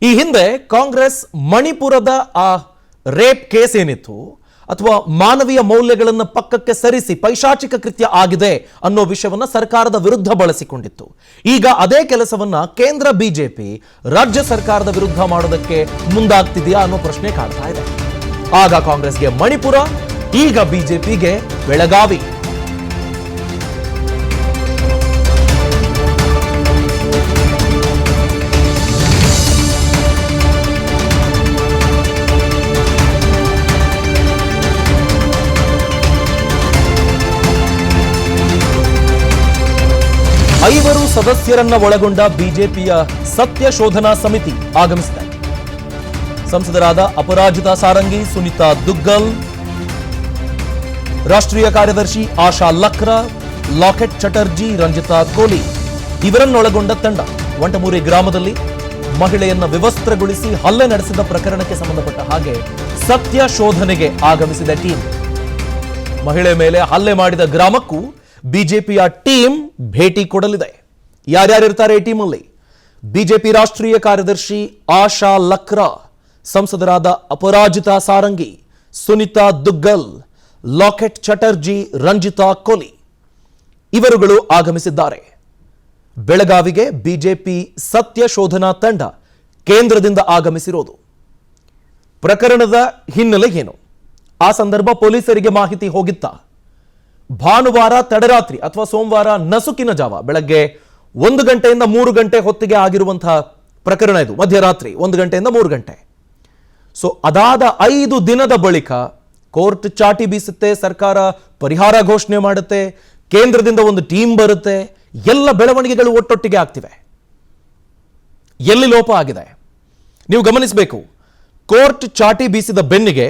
ಈ ಹಿಂದೆ ಕಾಂಗ್ರೆಸ್ ಮಣಿಪುರದ ಆ ರೇಪ್ ಕೇಸ್ ಏನಿತ್ತು ಅಥವಾ ಮಾನವೀಯ ಮೌಲ್ಯಗಳನ್ನು ಪಕ್ಕಕ್ಕೆ ಸರಿಸಿ ಪೈಶಾಚಿಕ ಕೃತ್ಯ ಆಗಿದೆ ಅನ್ನೋ ವಿಷಯವನ್ನ ಸರ್ಕಾರದ ವಿರುದ್ಧ ಬಳಸಿಕೊಂಡಿತ್ತು. ಈಗ ಅದೇ ಕೆಲಸವನ್ನ ಕೇಂದ್ರ ಬಿಜೆಪಿ ರಾಜ್ಯ ಸರ್ಕಾರದ ವಿರುದ್ಧ ಮಾಡೋದಕ್ಕೆ ಮುಂದಾಗ್ತಿದೆಯಾ ಅನ್ನೋ ಪ್ರಶ್ನೆ ಕಾಡ್ತಾ ಇದೆ. ಆಗ ಕಾಂಗ್ರೆಸ್ಗೆ ಮಣಿಪುರ, ಈಗ ಬಿಜೆಪಿಗೆ ಬೆಳಗಾವಿ. ಐವರು ಸದಸ್ಯರನ್ನ ಒಳಗೊಂಡ ಬಿಜೆಪಿಯ ಸತ್ಯ ಶೋಧನಾ ಸಮಿತಿ ಆಗಮಿಸಿದೆ. ಸಂಸದರಾದ ಅಪರಾಜಿತಾ ಸಾರಂಗಿ, ಸುನಿತಾ ದುಗ್ಗಲ್, ರಾಷ್ಟ್ರೀಯ ಕಾರ್ಯದರ್ಶಿ ಆಶಾ ಲಕ್ರಾ, ಲಾಕೆಟ್ ಚಟರ್ಜಿ, ರಂಜಿತಾ ಕೋಲಿ ಇವರನ್ನೊಳಗೊಂಡ ತಂಡ ವಂಟಮೂರಿ ಗ್ರಾಮದಲ್ಲಿ ಮಹಿಳೆಯನ್ನ ವಿವಸ್ತ್ರಗೊಳಿಸಿ ಹಲ್ಲೆ ನಡೆಸಿದ ಪ್ರಕರಣಕ್ಕೆ ಸಂಬಂಧಪಟ್ಟ ಹಾಗೆ ಸತ್ಯ ಶೋಧನೆಗೆ ಆಗಮಿಸಿದ ಟೀಮ್. ಮಹಿಳೆ ಮೇಲೆ ಹಲ್ಲೆ ಮಾಡಿದ ಗ್ರಾಮಕ್ಕೂ ಬಿಜೆಪಿಯ ಟೀಮ್ ಭೇಟಿ ಕೊಡಲಿದೆ. ಯಾರ್ಯಾರಿರ್ತಾರೆ ಈ ಟೀಮಲ್ಲಿ? ಬಿಜೆಪಿ ರಾಷ್ಟ್ರೀಯ ಕಾರ್ಯದರ್ಶಿ ಆಶಾ ಲಕ್ರಾ, ಸಂಸದರಾದ ಅಪರಾಜಿತಾ ಸಾರಂಗಿ, ಸುನಿತಾ ದುಗ್ಗಲ್, ಲಾಕೆಟ್ ಚಟರ್ಜಿ, ರಂಜಿತಾ ಕೋಲಿ ಇವರುಗಳು ಆಗಮಿಸಿದ್ದಾರೆ. ಬೆಳಗಾವಿಗೆ ಬಿಜೆಪಿ ಸತ್ಯ ಶೋಧನಾ ತಂಡ ಕೇಂದ್ರದಿಂದ ಆಗಮಿಸಿರೋದು. ಪ್ರಕರಣದ ಹಿನ್ನೆಲೆ ಏನು? ಆ ಸಂದರ್ಭ ಪೊಲೀಸರಿಗೆ ಮಾಹಿತಿ ಹೋಗಿತ್ತಾ? ಭಾನುವಾರ ತಡರಾತ್ರಿ ಅಥವಾ ಸೋಮವಾರ ನಸುಕಿನ ಜಾವ ಬೆಳಗ್ಗೆ 1 ಗಂಟೆಯಿಂದ 3 ಗಂಟೆ ಹೊತ್ತಿಗೆ ಆಗಿರುವಂತಹ ಪ್ರಕರಣ ಇದು. ಮಧ್ಯರಾತ್ರಿ 1 ಗಂಟೆಯಿಂದ 3 ಗಂಟೆ. ಸೊ ಅದಾದ 5 ದಿನದ ಬಳಿಕ ಕೋರ್ಟ್ ಚಾಟಿ ಬೀಸುತ್ತೆ, ಸರ್ಕಾರ ಪರಿಹಾರ ಘೋಷಣೆ ಮಾಡುತ್ತೆ, ಕೇಂದ್ರದಿಂದ ಒಂದು ಟೀಮ್ ಬರುತ್ತೆ, ಎಲ್ಲ ಬೆಳವಣಿಗೆಗಳು ಒಟ್ಟೊಟ್ಟಿಗೆ ಆಗ್ತಿವೆ. ಎಲ್ಲಿ ಲೋಪ ಆಗಿದೆ ನೀವು ಗಮನಿಸಬೇಕು. ಕೋರ್ಟ್ ಚಾಟಿ ಬೀಸಿದ ಬೆನ್ನಿಗೆ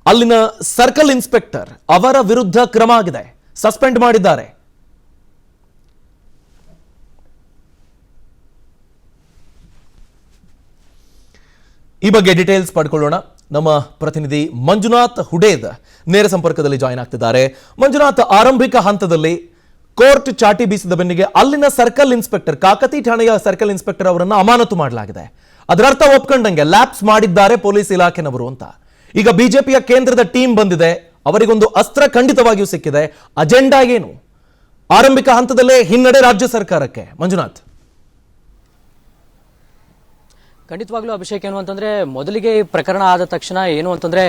ಅಲ್ಲಿನ ಸರ್ಕಲ್ ಇನ್ಸ್ಪೆಕ್ಟರ್ ಅವರ ವಿರುದ್ಧ ಕ್ರಮ ಆಗಿದೆ, ಸಸ್ಪೆಂಡ್ ಮಾಡಿದ್ದಾರೆ. ಈ ಬಗ್ಗೆ ಡೀಟೇಲ್ಸ್ ಪಡ್ಕೊಳ್ಳೋಣ. ನಮ್ಮ ಪ್ರತಿನಿಧಿ ಮಂಜುನಾಥ್ ಹುಡೇದ್ ನೇರ ಸಂಪರ್ಕದಲ್ಲಿ ಜಾಯಿನ್ ಆಗ್ತಿದ್ದಾರೆ. ಮಂಜುನಾಥ್, ಆರಂಭಿಕ ಹಂತದಲ್ಲಿ ಕೋರ್ಟ್ ಚಾಟಿ ಬೀಸಿದ ಬೆನ್ನಿಗೆ ಅಲ್ಲಿನ ಸರ್ಕಲ್ ಇನ್ಸ್ಪೆಕ್ಟರ್, ಕಾಕತಿ ಠಾಣೆಯ ಸರ್ಕಲ್ ಇನ್ಸ್ಪೆಕ್ಟರ್ ಅವರನ್ನು ಅಮಾನತು ಮಾಡಲಾಗಿದೆ. ಅದರರ್ಥ ಒಪ್ಕೊಂಡಂಗೆ ಲ್ಯಾಪ್ಸ್ ಮಾಡಿದ್ದಾರೆ ಪೊಲೀಸ್ ಇಲಾಖೆನವರು ಅಂತ. ಈಗ ಬಿಜೆಪಿಯ ಕೇಂದ್ರದ ಟೀಮ್ ಬಂದಿದೆ, ಅವರಿಗೊಂದು ಅಸ್ತ್ರ ಖಂಡಿತವಾಗಿಯೂ ಸಿಕ್ಕಿದೆ. ಅಜೆಂಡಾ ಏನು? ಆರಂಭಿಕ ಹಂತದಲ್ಲೇ ಹಿನ್ನಡೆ ರಾಜ್ಯ ಸರ್ಕಾರಕ್ಕೆ. ಮಂಜುನಾಥ್, ಖಂಡಿತವಾಗ್ಲೂ ಅಭಿಷೇಕ್, ಏನು ಅಂತಂದ್ರೆ ಮೊದಲಿಗೆ ಈ ಪ್ರಕರಣ ಆದ ತಕ್ಷಣ ಏನು ಅಂತಂದ್ರೆ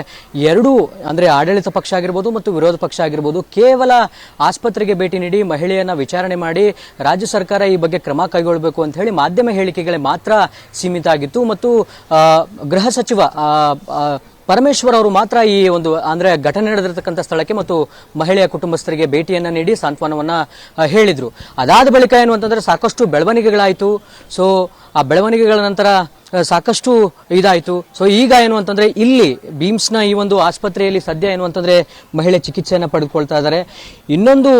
ಎರಡೂ ಅಂದ್ರೆ ಆಡಳಿತ ಪಕ್ಷ ಆಗಿರ್ಬೋದು ಮತ್ತು ವಿರೋಧ ಪಕ್ಷ ಆಗಿರ್ಬೋದು ಕೇವಲ ಆಸ್ಪತ್ರೆಗೆ ಭೇಟಿ ನೀಡಿ ಮಹಿಳೆಯನ್ನ ವಿಚಾರಣೆ ಮಾಡಿ ರಾಜ್ಯ ಸರ್ಕಾರ ಈ ಬಗ್ಗೆ ಕ್ರಮ ಕೈಗೊಳ್ಳಬೇಕು ಅಂತ ಹೇಳಿ ಮಾಧ್ಯಮ ಹೇಳಿಕೆಗಳೇ ಮಾತ್ರ ಸೀಮಿತ ಆಗಿತ್ತು. ಮತ್ತು ಗೃಹ ಸಚಿವ ಪರಮೇಶ್ವರ್ ಅವರು ಮಾತ್ರ ಈ ಒಂದು ಅಂದ್ರೆ ಘಟನೆ ನಡೆದಿರತಕ್ಕಂಥ ಸ್ಥಳಕ್ಕೆ ಮತ್ತು ಮಹಿಳೆಯ ಕುಟುಂಬಸ್ಥರಿಗೆ ಭೇಟಿಯನ್ನ ನೀಡಿ ಸಾಂತ್ವನವನ್ನ ಹೇಳಿದ್ರು. ಅದಾದ ಬಳಿಕ ಏನು ಅಂತಂದ್ರೆ ಸಾಕಷ್ಟು ಬೆಳವಣಿಗೆಗಳಾಯಿತು. ಸೊ ಆ ಬೆಳವಣಿಗೆಗಳ ನಂತರ ಸಾಕಷ್ಟು ಇದಾಯಿತು. ಸೊ ಈಗ ಏನು ಅಂತಂದ್ರೆ ಇಲ್ಲಿ ಬೀಮ್ಸ್ನ ಈ ಒಂದು ಆಸ್ಪತ್ರೆಯಲ್ಲಿ ಸದ್ಯ ಏನು ಅಂತಂದ್ರೆ ಮಹಿಳೆ ಚಿಕಿತ್ಸೆಯನ್ನು ಪಡೆದುಕೊಳ್ತಾ ಇದ್ದಾರೆ. ಇನ್ನೊಂದು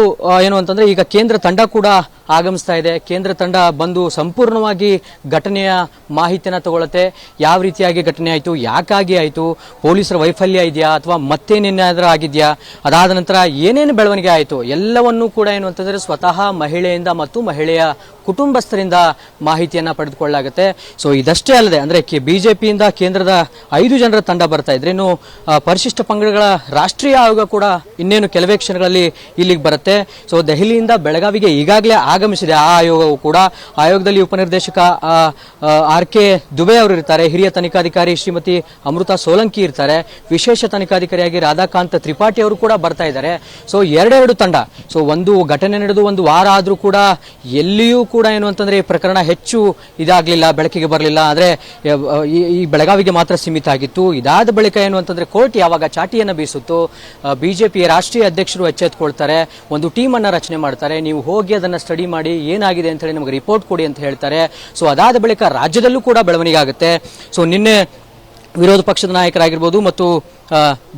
ಏನು ಅಂತಂದ್ರೆ ಈಗ ಕೇಂದ್ರ ತಂಡ ಕೂಡ ಆಗಮಿಸ್ತಾ ಇದೆ. ಕೇಂದ್ರ ತಂಡ ಬಂದು ಸಂಪೂರ್ಣವಾಗಿ ಘಟನೆಯ ಮಾಹಿತಿಯನ್ನು ತಗೊಳುತ್ತೆ. ಯಾವ ರೀತಿಯಾಗಿ ಘಟನೆ ಆಯಿತು, ಯಾಕಾಗಿ ಆಯಿತು, ಪೊಲೀಸರ ವೈಫಲ್ಯ ಇದೆಯಾ ಅಥವಾ ಮತ್ತೇನೇನಾದ್ರೂ ಆಗಿದೆಯಾ, ಅದಾದ ನಂತರ ಏನೇನು ಬೆಳವಣಿಗೆ ಆಯಿತು ಎಲ್ಲವನ್ನೂ ಕೂಡ ಏನು ಅಂತಂದ್ರೆ ಸ್ವತಃ ಮಹಿಳೆಯಿಂದ ಮತ್ತು ಮಹಿಳೆಯ ಕುಟುಂಬಸ್ಥರಿಂದ ಮಾಹಿತಿಯನ್ನ ಪಡೆದುಕೊಳ್ಳಲಾಗುತ್ತೆ. ಸೊ ಇದಷ್ಟೇ ಅಲ್ಲದೆ ಅಂದ್ರೆ ಬಿಜೆಪಿಯಿಂದ ಕೇಂದ್ರದ 5 ಜನರ ತಂಡ ಬರ್ತಾ ಇದ್ರೆ ಇನ್ನು ಪರಿಶಿಷ್ಟ ಪಂಗಡಗಳ ರಾಷ್ಟ್ರೀಯ ಆಯೋಗ ಕೂಡ ಇನ್ನೇನು ಕೆಲವೇ ಕ್ಷಣಗಳಲ್ಲಿ ಇಲ್ಲಿಗೆ ಬರುತ್ತೆ. ಸೊ ದೆಹಲಿಯಿಂದ ಬೆಳಗಾವಿಗೆ ಈಗಾಗಲೇ ಆಗಮಿಸಿದೆ ಆ ಆಯೋಗವು ಕೂಡ. ಆಯೋಗದಲ್ಲಿ ಉಪನಿರ್ದೇಶಕ RK ದುಬೆ ಅವರು ಇರ್ತಾರೆ, ಹಿರಿಯ ತನಿಖಾಧಿಕಾರಿ ಶ್ರೀಮತಿ ಅಮೃತಾ ಸೋಲಂಕಿ ಇರ್ತಾರೆ, ವಿಶೇಷ ತನಿಖಾಧಿಕಾರಿಯಾಗಿ ರಾಧಾಕಾಂತ್ ತ್ರಿಪಾಠಿ ಅವರು ಕೂಡ ಬರ್ತಾ ಇದ್ದಾರೆ. ಸೊ ಎರಡೆರಡು ತಂಡ. ಸೊ ಒಂದು ಘಟನೆ ನಡೆದು 1 ವಾರ ಆದ್ರೂ ಕೂಡ ಎಲ್ಲಿಯೂ ಕೂಡ ಏನು ಅಂತಂದ್ರೆ ಈ ಪ್ರಕರಣ ಹೆಚ್ಚು ಇದಾಗ್ಲಿಲ್ಲ, ಬೆಳಕಿಗೆ ಬರಲಿಲ್ಲ. ಆದ್ರೆ ಈ ಬೆಳಗಾವಿಗೆ ಮಾತ್ರ ಸೀಮಿತ ಆಗಿತ್ತು. ಇದಾದ ಬಳಿಕ ಏನು ಅಂತಂದ್ರೆ ಕೋರ್ಟ್ ಯಾವಾಗ ಚಾಟಿಯನ್ನ ಬೀಸುತ್ತೋ ಬಿಜೆಪಿ ರಾಷ್ಟ್ರೀಯ ಅಧ್ಯಕ್ಷರು ಎಚ್ಚೆತ್ತುಕೊಳ್ತಾರೆ, ಒಂದು ಟೀಮ್ ಅನ್ನ ರಚನೆ ಮಾಡ್ತಾರೆ, ನೀವು ಹೋಗಿ ಅದನ್ನ ಸ್ಟಡಿ ಮಾಡಿ ಏನಾಗಿದೆ ಅಂತ ಹೇಳಿ ನಮಗೆ ರಿಪೋರ್ಟ್ ಕೊಡಿ ಅಂತ ಹೇಳ್ತಾರೆ. ಸೊ ಅದಾದ ಬಳಿಕ ರಾಜ್ಯದಲ್ಲೂ ಕೂಡ ಬೆಳವಣಿಗೆ ಆಗುತ್ತೆ. ಸೊ ನಿನ್ನೆ ವಿರೋಧ ಪಕ್ಷದ ನಾಯಕರಾಗಿರ್ಬೋದು ಮತ್ತು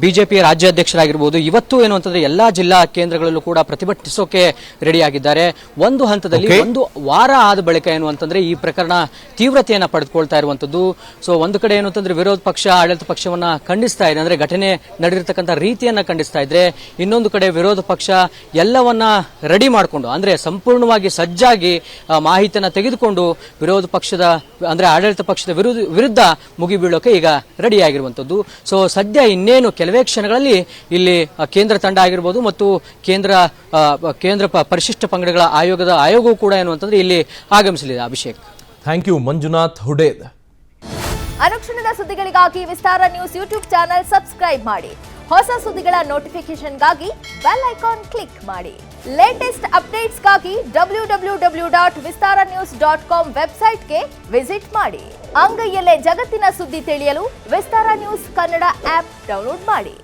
ಬಿಜೆಪಿಯ ರಾಜ್ಯಾಧ್ಯಕ್ಷರಾಗಿರ್ಬೋದು ಇವತ್ತು ಏನು ಅಂತಂದ್ರೆ ಎಲ್ಲಾ ಜಿಲ್ಲಾ ಕೇಂದ್ರಗಳಲ್ಲೂ ಕೂಡ ಪ್ರತಿಭಟಿಸೋಕೆ ರೆಡಿಯಾಗಿದ್ದಾರೆ. ಒಂದು ಹಂತದಲ್ಲಿ ಒಂದು ವಾರ ಆದ ಬಳಿಕ ಏನು ಅಂತಂದ್ರೆ ಈ ಪ್ರಕರಣ ತೀವ್ರತೆಯನ್ನ ಪಡೆದುಕೊಳ್ತಾ ಇರುವಂತದ್ದು. ಸೊ ಒಂದು ಕಡೆ ಏನು ಅಂತಂದ್ರೆ ವಿರೋಧ ಪಕ್ಷ ಆಡಳಿತ ಪಕ್ಷವನ್ನ ಖಂಡಿಸ್ತಾ ಇದೆ, ಅಂದ್ರೆ ಘಟನೆ ನಡೆದಿರ್ತಕ್ಕಂಥ ರೀತಿಯನ್ನ ಖಂಡಿಸ್ತಾ ಇದ್ರೆ, ಇನ್ನೊಂದು ಕಡೆ ವಿರೋಧ ಪಕ್ಷ ಎಲ್ಲವನ್ನ ರೆಡಿ ಮಾಡಿಕೊಂಡು ಅಂದ್ರೆ ಸಂಪೂರ್ಣವಾಗಿ ಸಜ್ಜಾಗಿ ಮಾಹಿತಿಯನ್ನ ತೆಗೆದುಕೊಂಡು ವಿರೋಧ ಪಕ್ಷದ ಅಂದ್ರೆ ಆಡಳಿತ ಪಕ್ಷದ ವಿರುದ್ಧ ಮುಗಿಬೀಳೋಕೆ ಈಗ ರೆಡಿ ಆಗಿರುವಂತದ್ದು. ಸೊ ಸದ್ಯ ಇನ್ನೇನು ಕೆಲವೇ ಕ್ಷಣಗಳಲ್ಲಿ ಇಲ್ಲಿ ಕೇಂದ್ರ ತಂಡ ಆಗಿರ್ಬೋದು ಮತ್ತು ಕೇಂದ್ರ ಪರಿಶಿಷ್ಟ ಪಂಗಡಗಳ ಆಯೋಗವು ಕೂಡ ಏನು ಅಂತಂದ್ರೆ ಇಲ್ಲಿ ಆಗಮಿಸಲಿದೆ. Abhishek, thank you Manjunath Huded. ಅನುಕ್ಷಣದ ಸುದ್ದಿಗಳಿಗಾಗಿ Vistara news YouTube channel subscribe ಮಾಡಿ. ಹೊಸ ಸುದ್ದಿಗಳ ನೋಟಿಫಿಕೇಶನ್ಗಾಗಿ ಬೆಲ್ ಐಕಾನ್ ಕ್ಲಿಕ್ ಮಾಡಿ. ಲೇಟೆಸ್ಟ್ ಅಪ್ಡೇಟ್ಸ್ಗಾಗಿ www.vistaranews.com ವೆಬ್ಸೈಟ್ಗೆ ವಿಸಿಟ್ ಮಾಡಿ. ಅಂಗೈಯಲ್ಲೇ ಜಗತ್ತಿನ ಸುದ್ದಿ ತಿಳಿಯಲು Vistara news Kannada app download ಮಾಡಿ.